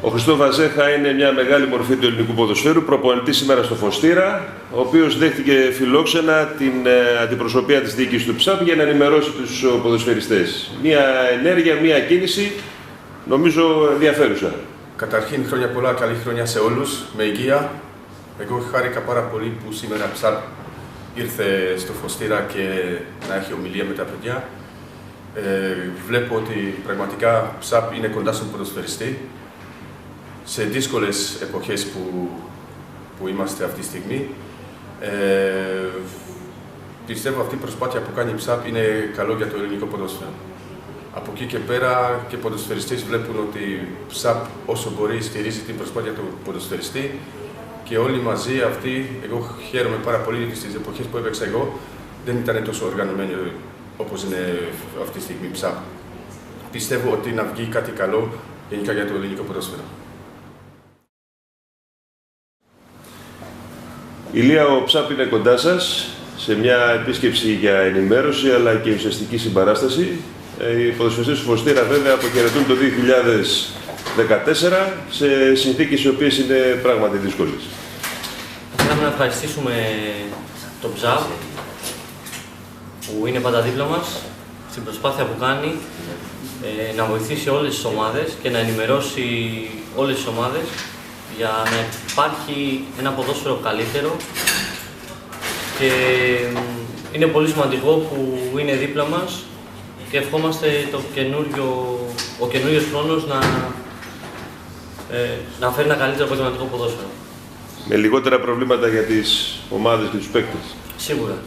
Ο Χριστό Βαζέχα είναι μια μεγάλη μορφή του ελληνικού ποδοσφαίρου, προπονητής σήμερα στο Φωστήρα, ο οποίος δέχτηκε φιλόξενα την αντιπροσωπεία της διοίκησης του ΨΑΠ για να ενημερώσει τους ποδοσφαιριστές. Μια ενέργεια, μια κίνηση, νομίζω ενδιαφέρουσα. Καταρχήν, χρόνια πολλά, καλή χρονιά σε όλους, με υγεία. Εγώ χάρηκα πάρα πολύ που σήμερα ΨΑΠ ήρθε στο Φωστήρα και να έχει ομιλία με τα παιδιά. Βλέπω ότι πραγματικά ΨΑΠ είναι κοντά στον ποδοσφαιριστή. Σε δύσκολες εποχές που είμαστε αυτή τη στιγμή. Πιστεύω αυτή η προσπάθεια που κάνει η ΨΑΠ είναι καλό για το ελληνικό ποδόσφαιρο. Από εκεί και πέρα και οι ποδοσφαιριστές βλέπουν ότι η ΨΑΠ όσο μπορεί στηρίζει την προσπάθεια του ποδοσφαιριστή και όλοι μαζί αυτοί, εγώ χαίρομαι πάρα πολύ γιατί στις εποχές που έπαιξα εγώ δεν ήταν τόσο οργανωμένοι όπως είναι αυτή τη στιγμή η ΨΑΠ. Πιστεύω ότι να βγει κάτι καλό γενικά για το ελληνικό ποδόσφαιρο. Ηλία, ο ΨΑΠ είναι κοντά σας σε μια επίσκεψη για ενημέρωση αλλά και ουσιαστική συμπαράσταση. Οι ποδοσφαιριστές του Φωστήρα βέβαια αποχαιρετούν το 2014 σε συνθήκες οι οποίες είναι πράγματι δύσκολες. Θέλαμε να ευχαριστήσουμε τον ΨΑΠ που είναι πάντα δίπλα μας στην προσπάθεια που κάνει να βοηθήσει όλες τις ομάδες και να ενημερώσει όλες τις ομάδες για να υπάρχει ένα ποδόσφαιρο καλύτερο και είναι πολύ σημαντικό που είναι δίπλα μας και ευχόμαστε ο καινούριος χρόνος να φέρει ένα καλύτερο επαγγελματικό ποδόσφαιρο. Με λιγότερα προβλήματα για τις ομάδες και τους παίκτες. Σίγουρα.